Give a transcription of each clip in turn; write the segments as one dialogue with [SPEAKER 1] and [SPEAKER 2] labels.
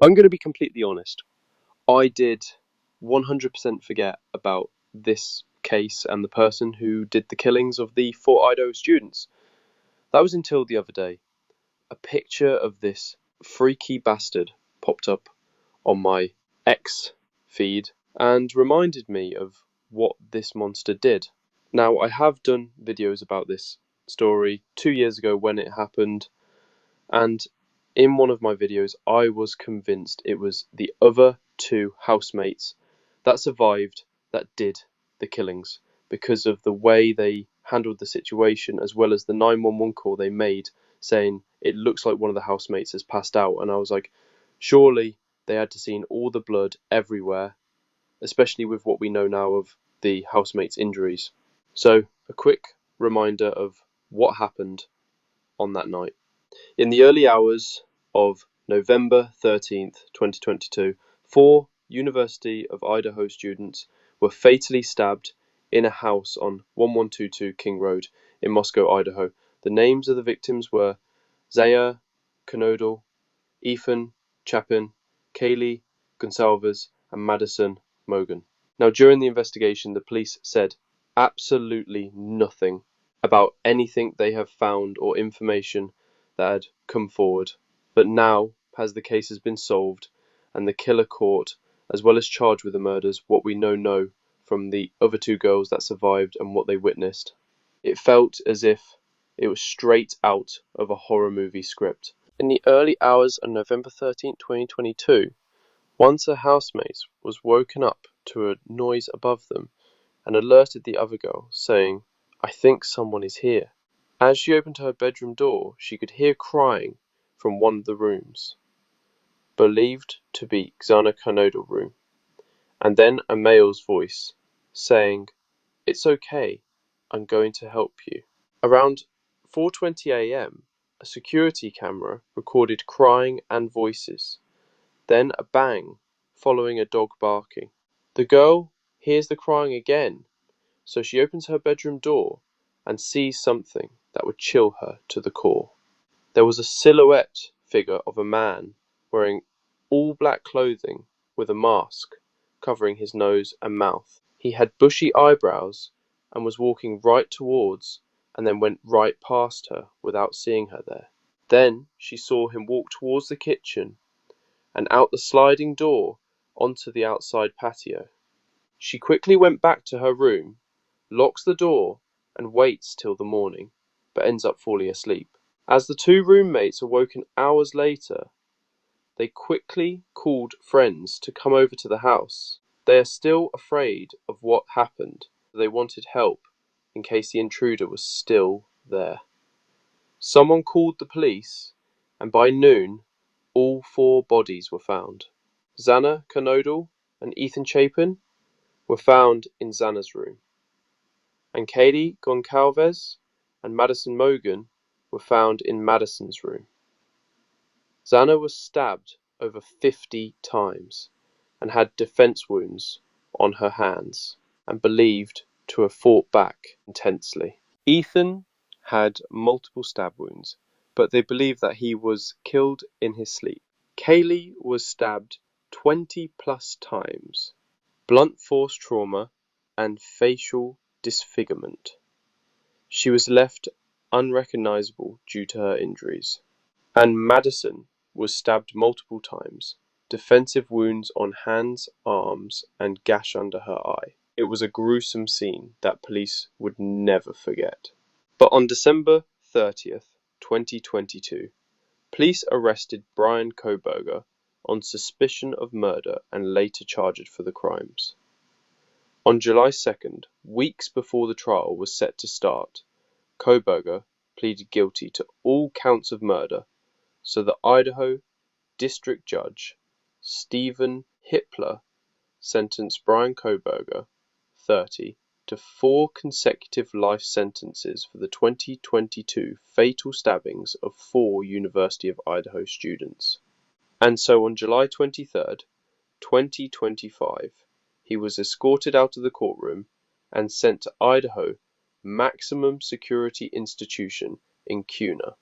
[SPEAKER 1] I'm going to be completely honest. I did 100% forget about this case and the person who did the killings of the four Idaho students. That was until the other day. A picture of this freaky bastard popped up on my X feed and reminded me of what this monster did. Now, I have done videos about this story 2 years ago when it happened, and in one of my videos I was convinced it was the other two housemates that survived that did the killings because of the way they handled the situation, as well as the 911 call they made saying it looks like one of the housemates has passed out. And I was like, surely they had to seen all the blood everywhere, especially with what we know now of the housemates' injuries. So a quick reminder of what happened on that night. In the early hours of November 13th, 2022, four University of Idaho students were fatally stabbed in a house on 1122 King Road in Moscow, Idaho. The names of the victims were Zaire Knodel, Ethan Chapin, Kaylee Gonsalves, and Madison Mogan. Now, during the investigation, the police said absolutely nothing about anything they have found or information that had come forward. But now, as the case has been solved and the killer caught, as well as charged with the murders, what we know from the other two girls that survived and what they witnessed, it felt as if it was straight out of a horror movie script. In the early hours of November 13th, 2022, once a housemate was woken up to a noise above them and alerted the other girl, saying, "I think someone is here." As she opened her bedroom door, she could hear crying from one of the rooms, believed to be Xana Kanodel's room, and then a male's voice saying, "It's okay, I'm going to help you." Around 4:20 a.m., a security camera recorded crying and voices, then a bang following a dog barking. The girl hears the crying again, so she opens her bedroom door and sees something that would chill her to the core. There was a silhouette figure of a man wearing all black clothing with a mask covering his nose and mouth. He had bushy eyebrows and was walking right towards and then went right past her without seeing her there. Then she saw him walk towards the kitchen and out the sliding door onto the outside patio. She quickly went back to her room, locks the door, and waits till the morning, but ends up falling asleep. As the two roommates awoken hours later, they quickly called friends to come over to the house. They are still afraid of what happened. They wanted help in case the intruder was still there. Someone called the police, and by noon, all four bodies were found. Xana Knodel and Ethan Chapin were found in Xana's room, and Katie Goncalves and Madison Mogan were found in Madison's room. Xana was stabbed over 50 times and had defense wounds on her hands and believed to have fought back intensely. Ethan had multiple stab wounds, but they believe that he was killed in his sleep. Kaylee was stabbed 20 plus times, blunt force trauma, and facial disfigurement. She was left unrecognizable due to her injuries. And Madison was stabbed multiple times, defensive wounds on hands, arms, and gash under her eye. It was a gruesome scene that police would never forget. But on December 30th, 2022, police arrested Brian Koberger on suspicion of murder and later charged for the crimes. On July 2nd, weeks before the trial was set to start, Koberger pleaded guilty to all counts of murder, so the Idaho District Judge Stephen Hippler sentenced Brian Koberger, 30, to 4 consecutive life sentences for the 2022 fatal stabbings of 4 University of Idaho students. And so on July 23rd, 2025, he was escorted out of the courtroom and sent to Idaho Maximum Security Institution in Kuna,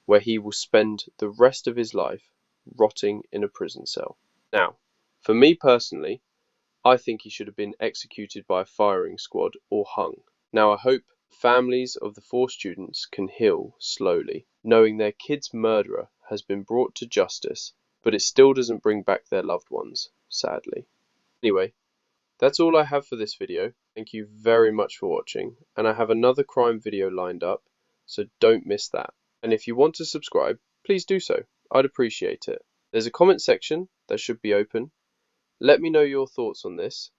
[SPEAKER 1] where he will spend the rest of his life rotting in a prison cell. Now, for me personally, I think he should have been executed by a firing squad or hung. Now, I hope families of the 4 students can heal slowly, knowing their kid's murderer has been brought to justice, but it still doesn't bring back their loved ones, sadly. Anyway, that's all I have for this video. Thank you very much for watching, and I have another crime video lined up, so don't miss that. And if you want to subscribe, please do so. I'd appreciate it. There's a comment section that should be open. Let me know your thoughts on this,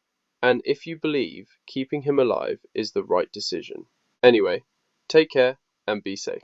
[SPEAKER 1] and if you believe keeping him alive is the right decision. Anyway, take care and be safe.